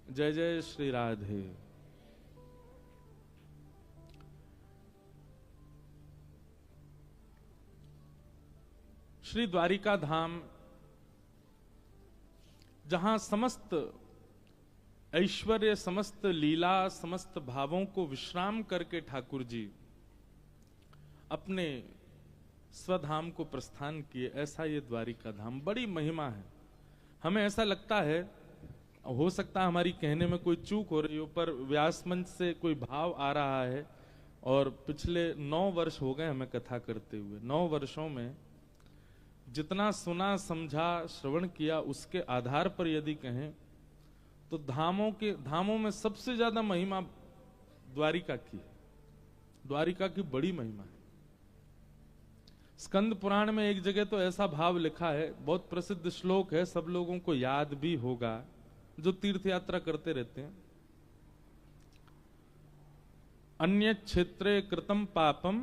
जय जय श्री राधे। श्री द्वारिका धाम, जहां समस्त ऐश्वर्य, समस्त लीला, समस्त भावों को विश्राम करके ठाकुर जी अपने स्वधाम को प्रस्थान किए, ऐसा ये द्वारिका धाम। बड़ी महिमा है। हमें ऐसा लगता है, हो सकता है हमारी कहने में कोई चूक हो रही हो, पर व्यास मंच से कोई भाव आ रहा है। और पिछले 9 वर्ष हो गए हमें कथा करते हुए। 9 वर्षों में जितना सुना, समझा, श्रवण किया, उसके आधार पर यदि कहें तो धामों में सबसे ज्यादा महिमा द्वारिका की है। द्वारिका की बड़ी महिमा है। स्कंद पुराण में एक जगह तो ऐसा भाव लिखा है, बहुत प्रसिद्ध श्लोक है, सब लोगों को याद भी होगा जो तीर्थ यात्रा करते रहते हैं। अन्य क्षेत्रे कृतम पापम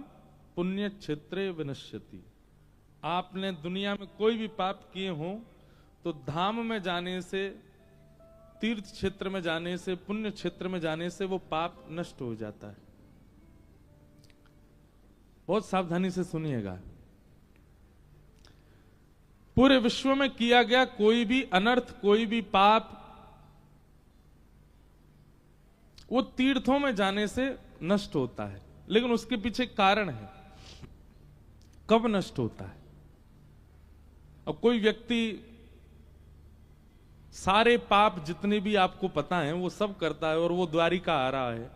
पुण्य क्षेत्रे विनश्यति। आपने दुनिया में कोई भी पाप किए हो तो धाम में जाने से, तीर्थ क्षेत्र में जाने से, पुण्य क्षेत्र में जाने से वो पाप नष्ट हो जाता है। बहुत सावधानी से सुनिएगा। पूरे विश्व में किया गया कोई भी अनर्थ, कोई भी पाप, वो तीर्थों में जाने से नष्ट होता है। लेकिन उसके पीछे कारण है, कब नष्ट होता है। अब कोई व्यक्ति सारे पाप जितने भी आपको पता हैं वो सब करता है और वो द्वारिका आ रहा है,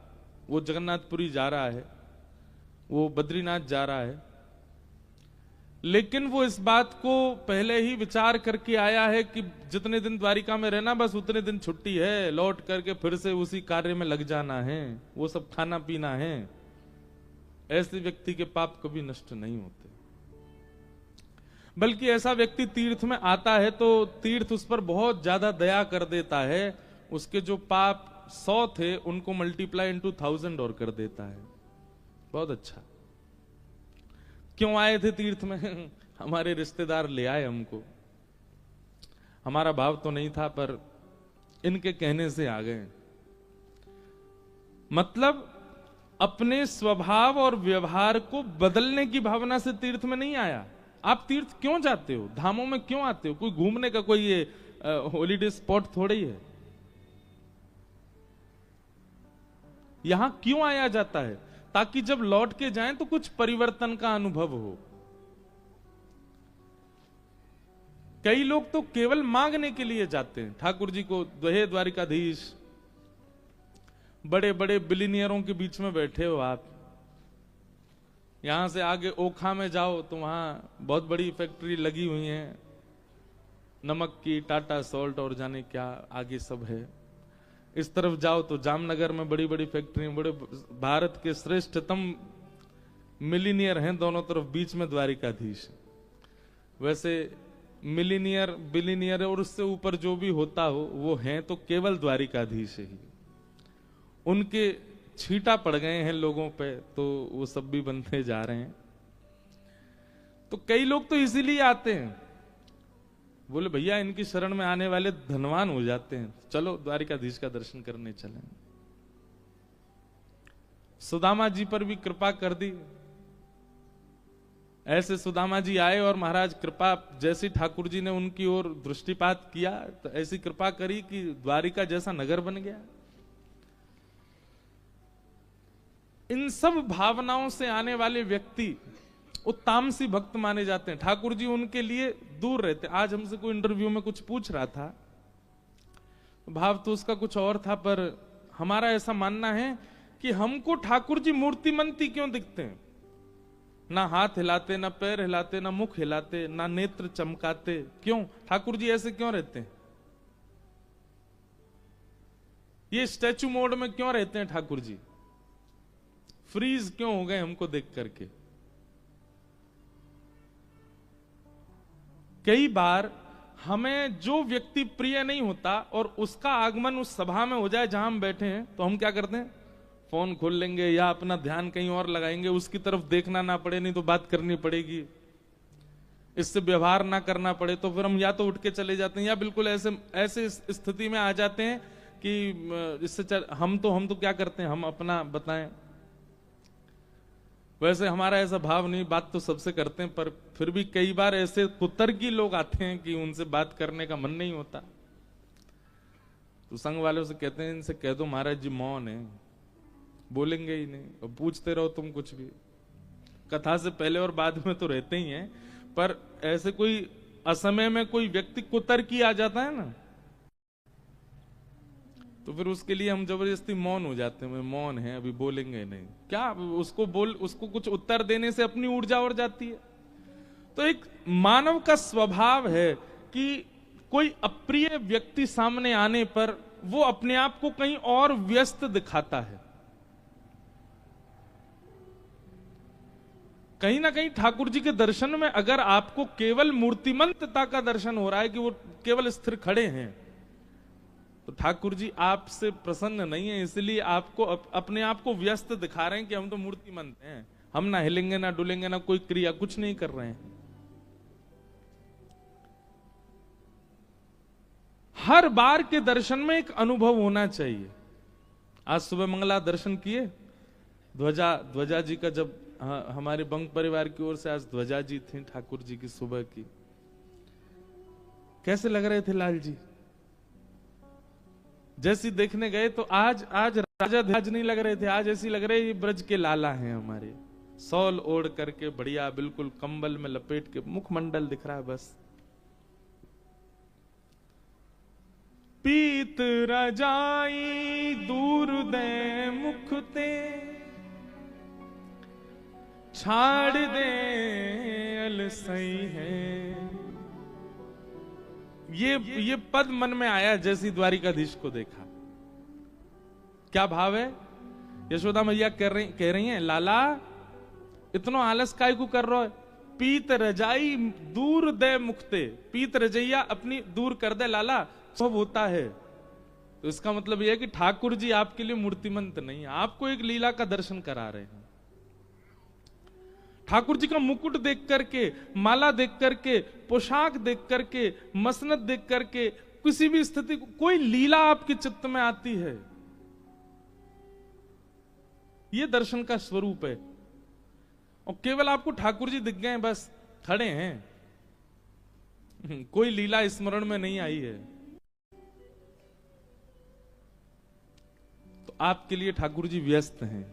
वो जगन्नाथपुरी जा रहा है, वो बद्रीनाथ जा रहा है, लेकिन वो इस बात को पहले ही विचार करके आया है कि जितने दिन द्वारिका में रहना, बस उतने दिन छुट्टी है, लौट करके फिर से उसी कार्य में लग जाना है, वो सब खाना पीना है। ऐसे व्यक्ति के पाप कभी नष्ट नहीं होते। बल्कि ऐसा व्यक्ति तीर्थ में आता है तो तीर्थ उस पर बहुत ज्यादा दया कर देता है। उसके जो पाप 100 थे उनको मल्टीप्लाई इनटू 1000 और कर देता है। बहुत अच्छा। क्यों आए थे तीर्थ में? हमारे रिश्तेदार ले आए हमको। हमारा भाव तो नहीं था, पर इनके कहने से आ गए। मतलब अपने स्वभाव और व्यवहार को बदलने की भावना से तीर्थ में नहीं आया। आप तीर्थ क्यों जाते हो? धामों में क्यों आते हो? कोई घूमने का कोई ये हॉलीडे स्पॉट थोड़ी है। यहां क्यों आया जाता है? ताकि जब लौट के जाएं तो कुछ परिवर्तन का अनुभव हो। कई लोग तो केवल मांगने के लिए जाते हैं ठाकुर जी को। हे द्वारिकाधीश, बड़े बड़े बिलियनियरों के बीच में बैठे हो आप, यहां से आगे ओखा में जाओ तो वहां बहुत बड़ी फैक्ट्री लगी हुई है, नमक की, टाटा सॉल्ट और जाने क्या आगे सब है। इस तरफ जाओ तो जामनगर में बड़ी बड़ी फैक्ट्री, बड़े भारत के श्रेष्ठतम मिलीनियर हैं दोनों तरफ, बीच में द्वारिकाधीश। वैसे मिलीनियर, बिलीनियर और उससे ऊपर जो भी होता हो वो हैं तो केवल द्वारिकाधीश ही। उनके छींटा पड़ गए हैं लोगों पे तो वो सब भी बनते जा रहे हैं। तो कई लोग तो इसीलिए आते हैं, बोले भैया इनकी शरण में आने वाले धनवान हो जाते हैं, चलो द्वारिकाधीश का दर्शन करने चलें। सुदामा जी पर भी कृपा कर दी। ऐसे सुदामा जी आए और महाराज कृपा, जैसी ठाकुर जी ने उनकी ओर दृष्टिपात किया तो ऐसी कृपा करी कि द्वारिका जैसा नगर बन गया। इन सब भावनाओं से आने वाले व्यक्ति वो तामसी भक्त माने जाते हैं। ठाकुर जी उनके लिए दूर रहते। आज हमसे कोई इंटरव्यू में कुछ पूछ रहा था, भाव तो उसका कुछ और था, पर हमारा ऐसा मानना है कि हमको ठाकुर जी मूर्तिमंती क्यों दिखते हैं? ना हाथ हिलाते, ना पैर हिलाते, ना मुख हिलाते, ना नेत्र चमकाते। क्यों ठाकुर जी ऐसे क्यों रहते हैं? ये स्टैचू मोड में क्यों रहते हैं ठाकुर जी? फ्रीज क्यों हो गए हमको देख करके? कई बार हमें जो व्यक्ति प्रिय नहीं होता और उसका आगमन उस सभा में हो जाए जहां हम बैठे हैं, तो हम क्या करते हैं? फोन खोल लेंगे या अपना ध्यान कहीं और लगाएंगे, उसकी तरफ देखना ना पड़े, नहीं तो बात करनी पड़ेगी, इससे व्यवहार ना करना पड़े, तो फिर हम या तो उठ के चले जाते हैं या बिल्कुल ऐसे स्थिति में आ जाते हैं कि इससे हम तो क्या करते हैं, हम अपना बताएं। वैसे हमारा ऐसा भाव नहीं, बात तो सबसे करते हैं, पर फिर भी कई बार ऐसे कुतर्की लोग आते हैं कि उनसे बात करने का मन नहीं होता। तो संघ वालों से कहते हैं, इनसे कह दो महाराज जी मौन है, बोलेंगे ही नहीं, और पूछते रहो तुम कुछ भी। कथा से पहले और बाद में तो रहते ही हैं, पर ऐसे कोई असमय में कोई व्यक्ति कुतर्की आ जाता है ना, तो फिर उसके लिए हम जबरदस्ती मौन हो जाते हैं। मौन है, अभी बोलेंगे नहीं। क्या उसको कुछ उत्तर देने से अपनी ऊर्जा और जाती है। तो एक मानव का स्वभाव है कि कोई अप्रिय व्यक्ति सामने आने पर वो अपने आप को कहीं और व्यस्त दिखाता है। कहीं ना कहीं ठाकुर जी के दर्शन में अगर आपको केवल मूर्तिमंतता का दर्शन हो रहा है कि वो केवल स्थिर खड़े हैं, तो ठाकुर जी आपसे प्रसन्न नहीं है, इसलिए आपको अपने आप को व्यस्त दिखा रहे हैं कि हम तो मूर्तिमंत हैं, हम ना हिलेंगे ना डुलेंगे ना कोई क्रिया, कुछ नहीं कर रहे हैं। हर बार के दर्शन में एक अनुभव होना चाहिए। आज सुबह मंगला दर्शन किए, ध्वजा जी का, जब हमारे बंग परिवार की ओर से आज ध्वजा जी थी ठाकुर जी की सुबह की, कैसे लग रहे थे लाल जी? जैसी देखने गए तो आज राजा ध्वज नहीं लग रहे थे, आज ऐसी लग रहे ये ब्रज के लाला हैं हमारे, सौल ओढ़ करके बढ़िया बिल्कुल कंबल में लपेट के, मुखमंडल दिख रहा है बस। पीत रजाई दूर दे मुखते, छाड़ दे अलसई है। ये पद मन में आया जैसी द्वारिकाधीश को देखा। क्या भाव है? यशोदा मैया कह रही हैं, लाला इतना आलस काय को कर रहा है? पीत रजाई दूर दे मुखते, पीत रजैया अपनी दूर कर दे लाला, सब होता है। तो इसका मतलब यह है कि ठाकुर जी आपके लिए मूर्तिमंत नहीं है, आपको एक लीला का दर्शन करा रहे हैं। ठाकुर जी का मुकुट देख करके, माला देख करके, पोशाक देख करके, मसनद देख करके, किसी भी स्थिति को कोई लीला आपके चित्त में आती है, यह दर्शन का स्वरूप है। और केवल आपको ठाकुर जी दिख गए, बस खड़े हैं, कोई लीला स्मरण में नहीं आई है, तो आपके लिए ठाकुर जी व्यस्त हैं।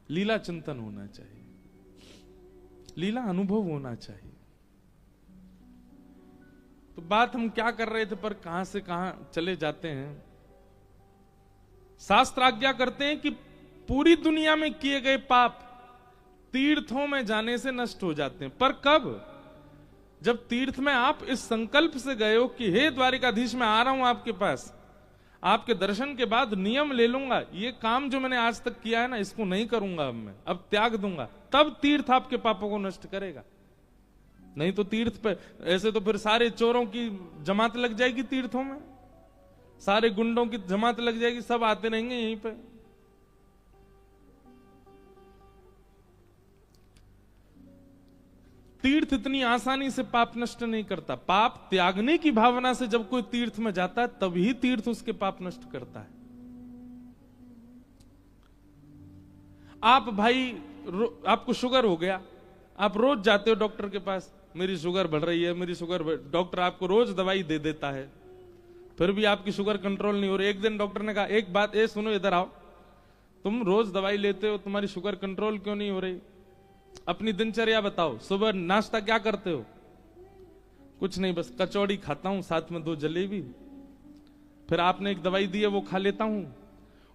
लीला चिंतन होना चाहिए, लीला अनुभव होना चाहिए। तो बात हम क्या कर रहे थे, पर कहां से कहां चले जाते हैं। शास्त्र आज्ञा करते हैं कि पूरी दुनिया में किए गए पाप तीर्थों में जाने से नष्ट हो जाते हैं। पर कब? जब तीर्थ में आप इस संकल्प से गए हो कि हे द्वारिकाधीश मैं आ रहा हूं आपके पास, आपके दर्शन के बाद नियम ले लूंगा, ये काम जो मैंने आज तक किया है ना इसको नहीं करूंगा, अब मैं अब त्याग दूंगा, तब तीर्थ आपके पापों को नष्ट करेगा। नहीं तो तीर्थ पे ऐसे तो फिर सारे चोरों की जमात लग जाएगी तीर्थों में, सारे गुंडों की जमात लग जाएगी, सब आते रहेंगे यहीं पे। तीर्थ इतनी आसानी से पाप नष्ट नहीं करता। पाप त्यागने की भावना से जब कोई तीर्थ में जाता है तभी तीर्थ उसके पाप नष्ट करता है। आप भाई आपको शुगर हो गया, आप रोज जाते हो डॉक्टर के पास, मेरी शुगर बढ़ रही है, मेरी शुगर, डॉक्टर आपको रोज दवाई दे देता है, फिर भी आपकी शुगर कंट्रोल नहीं हो रही। एक दिन डॉक्टर ने कहा, एक बात ये सुनो, इधर आओ, तुम रोज दवाई लेते हो, तुम्हारी शुगर कंट्रोल क्यों नहीं हो रही? अपनी दिनचर्या बताओ, सुबह नाश्ता क्या करते हो? कुछ नहीं, बस कचौड़ी खाता हूं, साथ में 2 जलेबी, फिर आपने एक दवाई दी है वो खा लेता हूं,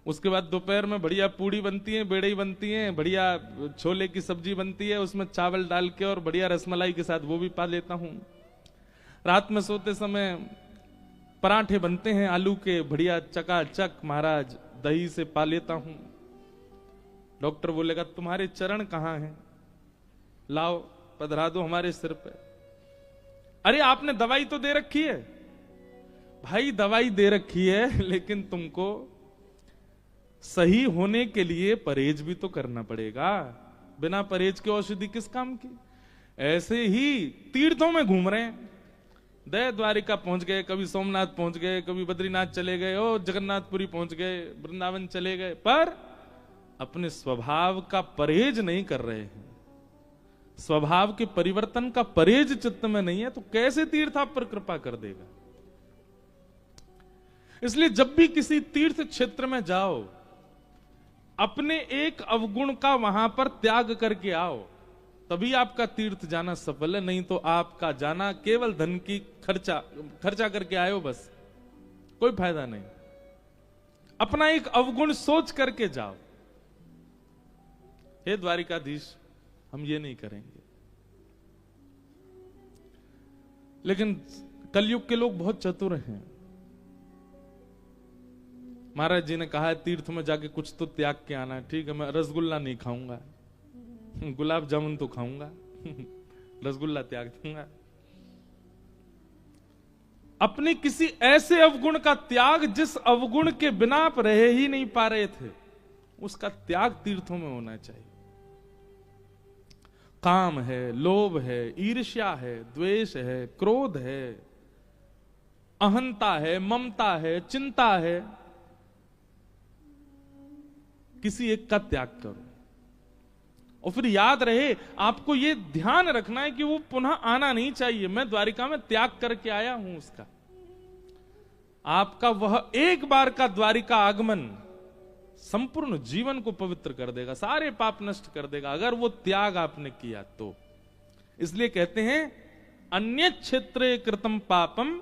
उसके बाद दोपहर में बढ़िया पूड़ी बनती है, बेड़ई बनती है, बढ़िया छोले की सब्जी बनती है, उसमें चावल डाल के और बढ़िया रसमलाई के साथ वो भी पा लेता हूं। रात में सोते समय पराठे बनते हैं आलू के, बढ़िया चकाचक महाराज, दही से पा लेता हूं। डॉक्टर बोलेगा तुम्हारे चरण कहां हैं, लाओ पधरा दो हमारे सिर पे। अरे आपने दवाई तो दे रखी है भाई, दवाई दे रखी है, लेकिन तुमको सही होने के लिए परहेज भी तो करना पड़ेगा। बिना परहेज के औषधि किस काम की? ऐसे ही तीर्थों में घूम रहे हैं, दया द्वारिका पहुंच गए, कभी सोमनाथ पहुंच गए, कभी बद्रीनाथ चले गए, ओ जगन्नाथपुरी पहुंच गए, वृंदावन चले गए, पर अपने स्वभाव का परहेज नहीं कर रहे हैं, स्वभाव के परिवर्तन का परहेज चित्त में नहीं है, तो कैसे तीर्थ आप पर कृपा कर देगा। इसलिए जब भी किसी तीर्थ क्षेत्र में जाओ, अपने एक अवगुण का वहां पर त्याग करके आओ, तभी आपका तीर्थ जाना सफल है। नहीं तो आपका जाना केवल धन की खर्चा करके आयो, बस कोई फायदा नहीं। अपना एक अवगुण सोच करके जाओ। हे द्वारिकाधीश, हम ये नहीं करेंगे। लेकिन कलयुग के लोग बहुत चतुर हैं। महाराज जी ने कहा है तीर्थ में जाके कुछ तो त्याग के आना है। ठीक है, मैं रसगुल्ला नहीं खाऊंगा, गुलाब जामुन तो खाऊंगा, रसगुल्ला त्याग दूंगा। अपने किसी ऐसे अवगुण का त्याग जिस अवगुण के बिना आप रह ही नहीं पा रहे थे, उसका त्याग तीर्थों में होना चाहिए। काम है, लोभ है, ईर्ष्या है, द्वेष है, क्रोध है, अहंता है, ममता है, चिंता है, किसी एक का त्याग करो। और फिर याद रहे, आपको यह ध्यान रखना है कि वो पुनः आना नहीं चाहिए। मैं द्वारिका में त्याग करके आया हूं उसका। आपका वह एक बार का द्वारिका आगमन संपूर्ण जीवन को पवित्र कर देगा, सारे पाप नष्ट कर देगा, अगर वो त्याग आपने किया तो। इसलिए कहते हैं अन्य क्षेत्रे कृतम पापम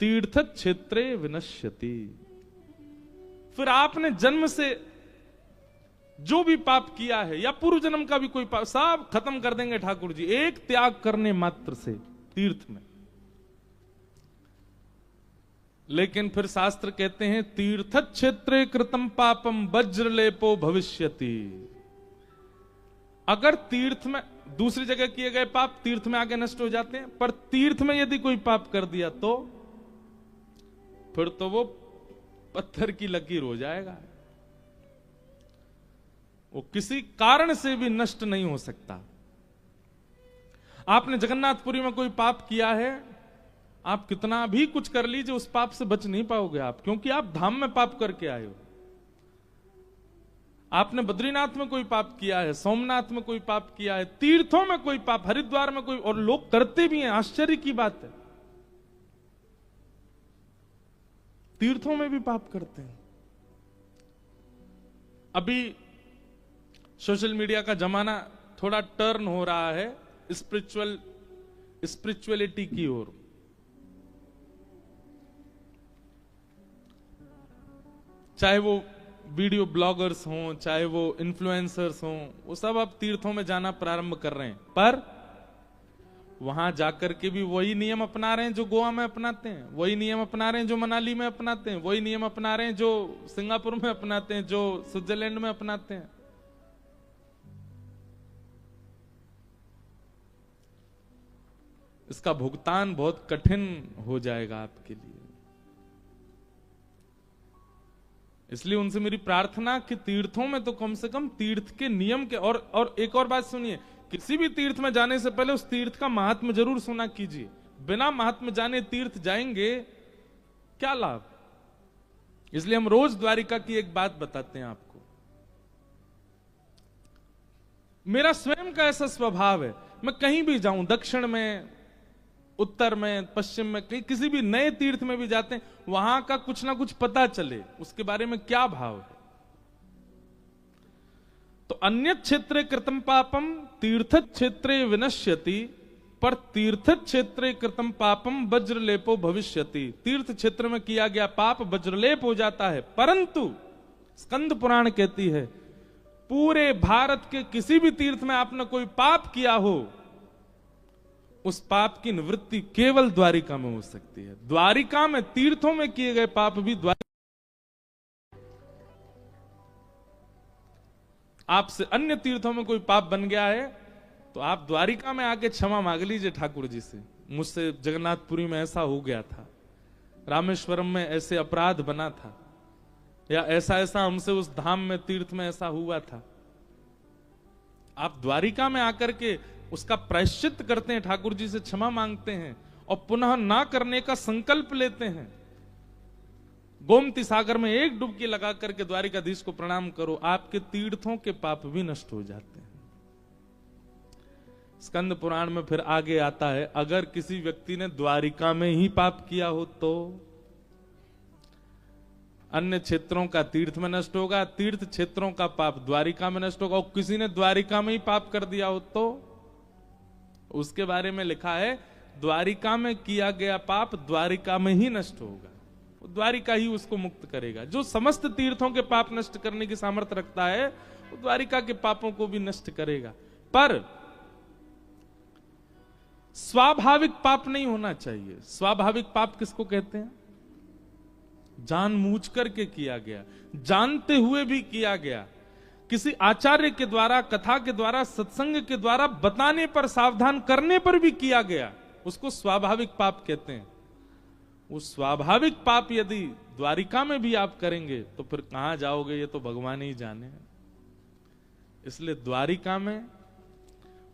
तीर्थ क्षेत्रे विनश्यति। फिर आपने जन्म से जो भी पाप किया है या पूर्व जन्म का भी कोई पाप, सब खत्म कर देंगे ठाकुर जी एक त्याग करने मात्र से तीर्थ में। लेकिन फिर शास्त्र कहते हैं तीर्थ क्षेत्रे कृतम पापम वज्रलेपो भविष्यति। अगर तीर्थ में दूसरी जगह किए गए पाप तीर्थ में आगे नष्ट हो जाते हैं, पर तीर्थ में यदि कोई पाप कर दिया तो फिर तो वो पत्थर की लकीर हो जाएगा, वो किसी कारण से भी नष्ट नहीं हो सकता। आपने जगन्नाथपुरी में कोई पाप किया है, आप कितना भी कुछ कर लीजिए उस पाप से बच नहीं पाओगे आप, क्योंकि आप धाम में पाप करके आए हो। आपने बद्रीनाथ में कोई पाप किया है, सोमनाथ में कोई पाप किया है, तीर्थों में कोई पाप, हरिद्वार में कोई, और लोग करते भी हैं, आश्चर्य की बात है, तीर्थों में भी पाप करते हैं। अभी सोशल मीडिया का जमाना थोड़ा टर्न हो रहा है स्पिरिचुअलिटी की ओर। चाहे वो वीडियो ब्लॉगर्स हों, चाहे वो इन्फ्लुएंसर्स हों, वो सब अब तीर्थों में जाना प्रारंभ कर रहे हैं, पर वहां जाकर के भी वही नियम अपना रहे हैं जो गोवा में अपनाते हैं, वही नियम अपना रहे हैं जो मनाली में अपनाते हैं, वही नियम अपना रहे हैं जो सिंगापुर में अपनाते हैं, जो स्विट्जरलैंड में अपनाते हैं। इसका भुगतान बहुत कठिन हो जाएगा आपके लिए। इसलिए उनसे मेरी प्रार्थना कि तीर्थों में तो कम से कम तीर्थ के नियम के, और एक और बात सुनिए, किसी भी तीर्थ में जाने से पहले उस तीर्थ का महात्म्य जरूर सुना कीजिए। बिना महात्म्य जाने तीर्थ जाएंगे क्या लाभ। इसलिए हम रोज द्वारिका की एक बात बताते हैं आपको। मेरा स्वयं का ऐसा स्वभाव है, मैं कहीं भी जाऊं, दक्षिण में, उत्तर में, पश्चिम में, कहीं किसी भी नए तीर्थ में भी जाते हैं, वहां का कुछ ना कुछ पता चले, उसके बारे में क्या भाव है। तो अन्य क्षेत्रे कृतम पापम तीर्थ क्षेत्रे विनश्यति, पर तीर्थ क्षेत्रे कृतम पापम वज्रलेपो भविष्यति। तीर्थ क्षेत्र में किया गया पाप वज्रलेप हो जाता है, परंतु स्कंद पुराण कहती है पूरे भारत के किसी भी तीर्थ में आपने कोई पाप किया हो, उस पाप की निवृत्ति केवल द्वारिका में हो सकती है। द्वारिका में, तीर्थों में किए गए पाप भी द्वारिका, आपसे अन्य तीर्थों में कोई पाप बन गया है तो आप द्वारिका में आके क्षमा मांग लीजिए ठाकुर जी से, मुझसे जगन्नाथपुरी में ऐसा हो गया था, रामेश्वरम में ऐसे अपराध बना था, या ऐसा ऐसा हमसे उस धाम में तीर्थ में ऐसा हुआ था। आप द्वारिका में आकर के उसका प्रायश्चित करते हैं, ठाकुर जी से क्षमा मांगते हैं, और पुनः ना करने का संकल्प लेते हैं, गोमती सागर में एक डुबकी लगा करके द्वारिकाधीश को प्रणाम करो, आपके तीर्थों के पाप भी नष्ट हो जाते हैं। स्कंद पुराण में फिर आगे आता है, अगर किसी व्यक्ति ने द्वारिका में ही पाप किया हो तो अन्य क्षेत्रों का तीर्थ में नष्ट होगा, तीर्थ क्षेत्रों का पाप द्वारिका में नष्ट होगा, और किसी ने द्वारिका में ही पाप कर दिया हो तो उसके बारे में लिखा है, द्वारिका में किया गया पाप द्वारिका में ही नष्ट होगा, द्वारिका ही उसको मुक्त करेगा। जो समस्त तीर्थों के पाप नष्ट करने की सामर्थ्य रखता है वो द्वारिका के पापों को भी नष्ट करेगा। पर स्वाभाविक पाप नहीं होना चाहिए। स्वाभाविक पाप किसको कहते हैं? जानबूझ करके किया गया, जानते हुए भी किया गया, किसी आचार्य के द्वारा, कथा के द्वारा, सत्संग के द्वारा बताने पर, सावधान करने पर भी किया गया, उसको स्वाभाविक पाप कहते हैं। वो स्वाभाविक पाप यदि द्वारिका में भी आप करेंगे तो फिर कहां जाओगे ये तो भगवान ही जाने। इसलिए द्वारिका में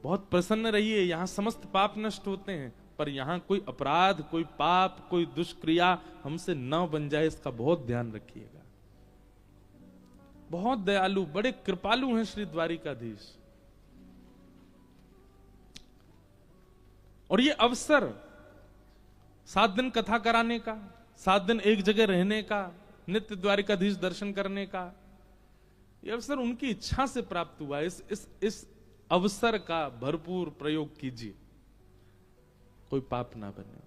बहुत प्रसन्न रहिए, यहां समस्त पाप नष्ट होते हैं, पर यहां कोई अपराध, कोई पाप, कोई दुष्क्रिया हमसे न बन जाए, इसका बहुत ध्यान रखिएगा। बहुत दयालु, बड़े कृपालु हैं श्री द्वारिकाधीश। और ये अवसर 7 दिन कथा कराने का, 7 दिन एक जगह रहने का, नित्य द्वारिकाधीश दर्शन करने का, यह अवसर उनकी इच्छा से प्राप्त हुआ। इस अवसर का भरपूर प्रयोग कीजिए, कोई पाप ना बने।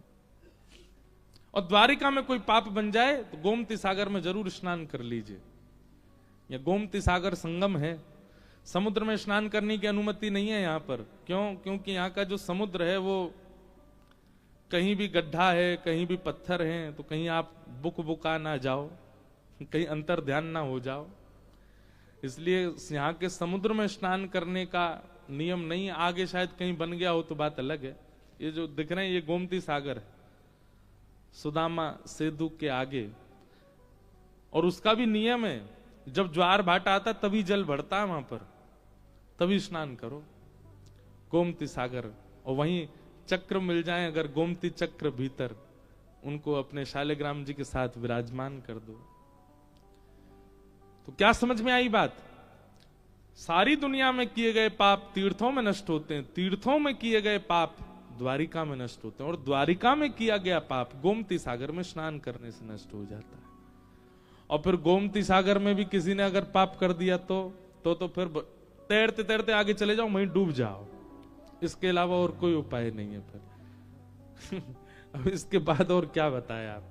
और द्वारिका में कोई पाप बन जाए तो गोमती सागर में जरूर स्नान कर लीजिए। यह गोमती सागर संगम है, समुद्र में स्नान करने की अनुमति नहीं है यहां पर। क्यों? क्योंकि यहां का जो समुद्र है वो कहीं भी गड्ढा है, कहीं भी पत्थर हैं, तो कहीं आप बुका ना जाओ, कहीं अंतर ध्यान ना हो जाओ, इसलिए यहाँ के समुद्र में स्नान करने का नियम नहीं है। आगे शायद कहीं बन गया हो तो बात अलग है। ये जो दिख रहे हैं ये गोमती सागर है, सुदामा सेतु के आगे, और उसका भी नियम है, जब ज्वार भाटा आता तभी जल बढ़ता है वहां पर, तभी स्नान करो गोमती सागर। और वहीं चक्र मिल जाए अगर, गोमती चक्र भीतर, उनको अपने शालिग्राम जी के साथ विराजमान कर दो। तो क्या समझ में आई बात? सारी दुनिया में किए गए पाप तीर्थों में नष्ट होते हैं, तीर्थों में किए गए पाप द्वारिका में नष्ट होते हैं, और द्वारिका में किया गया पाप गोमती सागर में स्नान करने से नष्ट हो जाता है। और फिर गोमती सागर में भी किसी ने अगर पाप कर दिया तो फिर तैरते तैरते आगे चले जाओ, वहीं डूब जाओ, इसके अलावा और कोई उपाय नहीं है फिर। अब इसके बाद और क्या बताया आप?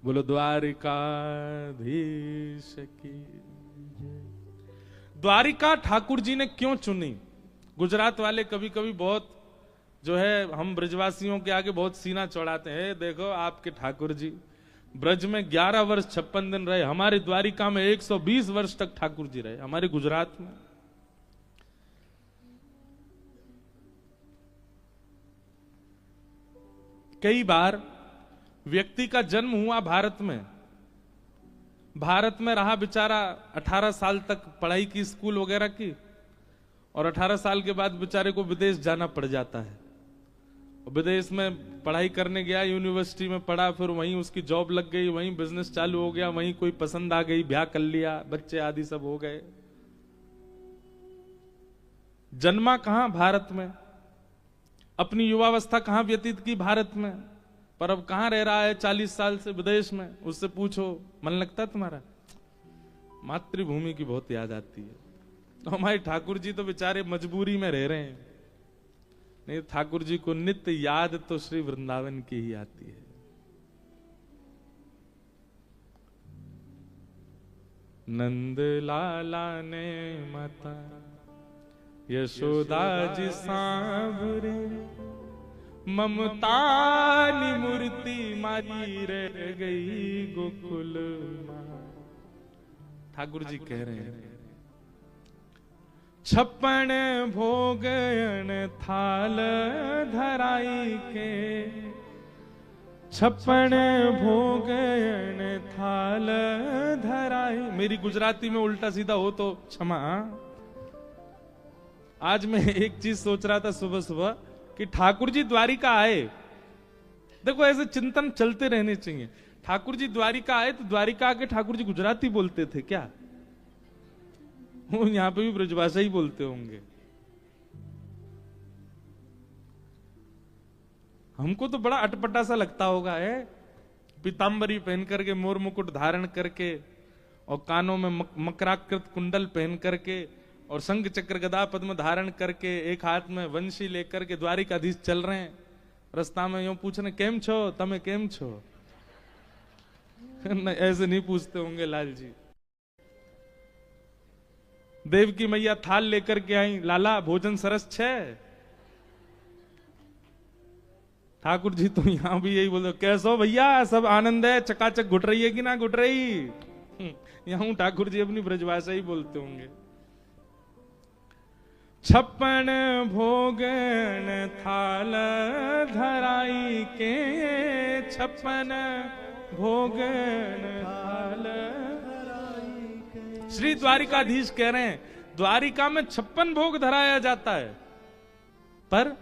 बोलो द्वारिकाधीश की। द्वारिका ठाकुर जी ने क्यों चुनी? गुजरात वाले कभी कभी बहुत जो है, हम ब्रजवासियों के आगे बहुत सीना चौड़ाते हैं। देखो आपके ठाकुर जी ब्रज में 11 वर्ष 56 दिन रहे, हमारे द्वारिका में 120 वर्ष तक ठाकुर जी रहे, हमारे गुजरात में। कई बार व्यक्ति का जन्म हुआ भारत में रहा बेचारा 18 साल तक पढ़ाई की, स्कूल वगैरह की, और 18 साल के बाद बेचारे को विदेश जाना पड़ जाता है। विदेश में पढ़ाई करने गया, यूनिवर्सिटी में पढ़ा, फिर वहीं उसकी जॉब लग गई, वहीं बिजनेस चालू हो गया, वहीं कोई पसंद आ गई, ब्याह कर लिया, बच्चे आदि सब हो गए। जन्मा कहां? भारत में। अपनी युवावस्था कहां व्यतीत की? भारत में। पर अब कहां रह रहा है 40 साल से? विदेश में। उससे पूछो मन लगता है तुम्हारा? मातृभूमि की बहुत याद आती है। तो हमारे ठाकुर जी तो बेचारे मजबूरी में रह रहे हैं, नहीं ठाकुर जी को नित्य याद तो श्री वृंदावन की ही आती है। नंद लाला ने माता यशोदा जी सांवरे, ममता नी मूर्ति मारी रह गई गोकुल मां। ठाकुर जी कह रहे हैं 56 भोगयन थाल धराई के, 56 भोगयन थाल धराई। मेरी गुजराती में उल्टा सीधा हो तो क्षमा। आज मैं एक चीज सोच रहा था सुबह सुबह कि ठाकुर जी द्वारिका आए। देखो ऐसे चिंतन चलते रहने चाहिए। ठाकुर जी द्वारिका आए तो द्वारिका आके ठाकुर जी गुजराती बोलते थे क्या? वो यहां पे भी ब्रजभाषा ही बोलते होंगे। हमको तो बड़ा अटपटा सा लगता होगा है, पीतांबरी पहन करके, मोर मुकुट धारण करके, और कानों में मकराकृत कुंडल पहन करके, और शंख चक्र गदा पद्म धारण करके, एक हाथ में वंशी लेकर के द्वारिकाधीश चल रहे हैं। रास्ता में यूं पूछ रहे केम छो, तमे केम छो? ऐसे नहीं पूछते होंगे लाल जी। देव की मैया थाल लेकर के आई, लाला भोजन सरस छे। ठाकुर जी तो यहां भी यही बोलते, कैसो भैया, सब आनंद है, चकाचक घुट रही है कि ना घुट रही? यहां ठाकुर जी अपनी ब्रजभाषा ही बोलते होंगे। छप्पन भोगन थाल धराई के, छप्पन भोगन थाल धराई के। श्री द्वारिकाधीश कह रहे हैं द्वारिका में 56 भोग धराया जाता है, पर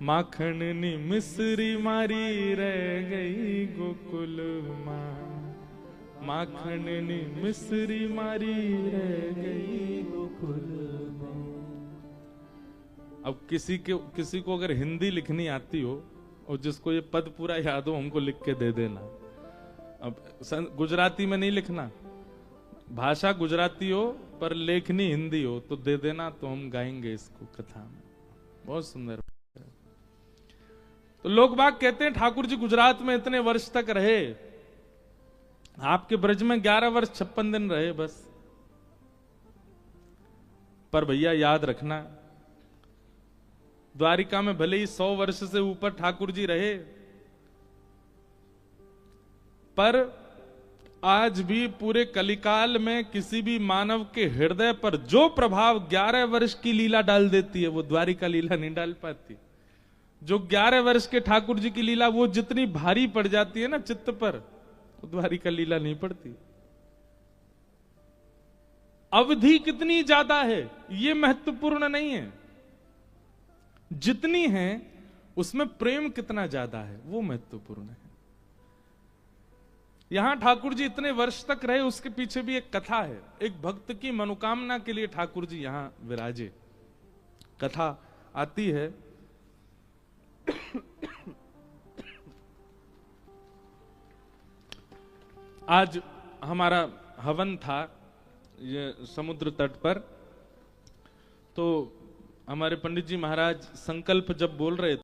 माखन नी मिश्री मारी रह गई गोकुल मां, माखन नी मिश्री मारी रह गई गोकुल मां। अब किसी को अगर हिंदी लिखनी आती हो और जिसको ये पद पूरा याद हो, हमको लिख के दे देना। अब गुजराती में नहीं लिखना, भाषा गुजराती हो पर लेखनी हिंदी हो तो दे देना, तो हम गाएंगे इसको कथा में। बहुत सुंदर। तो लोग बाग कहते हैं ठाकुर जी गुजरात में इतने वर्ष तक रहे, आपके ब्रज में 11 वर्ष 56 दिन रहे बस। पर भैया याद रखना, द्वारिका में भले ही 100 वर्ष से ऊपर ठाकुर जी रहे, पर आज भी पूरे कलिकाल में किसी भी मानव के हृदय पर जो प्रभाव 11 वर्ष की लीला डाल देती है, वो द्वारिका लीला नहीं डाल पाती। जो 11 वर्ष के ठाकुर जी की लीला वो जितनी भारी पड़ जाती है ना चित्त पर, तो द्वारिका लीला नहीं पड़ती। अवधि कितनी ज्यादा है ये महत्वपूर्ण नहीं है, जितनी है उसमें प्रेम कितना ज्यादा है वो महत्वपूर्ण है। यहां ठाकुर जी इतने वर्ष तक रहे, उसके पीछे भी एक कथा है। एक भक्त की मनोकामना के लिए ठाकुर जी यहां विराजे। कथा आती है, आज हमारा हवन था ये समुद्र तट पर, तो हमारे पंडित जी महाराज संकल्प जब बोल रहे थे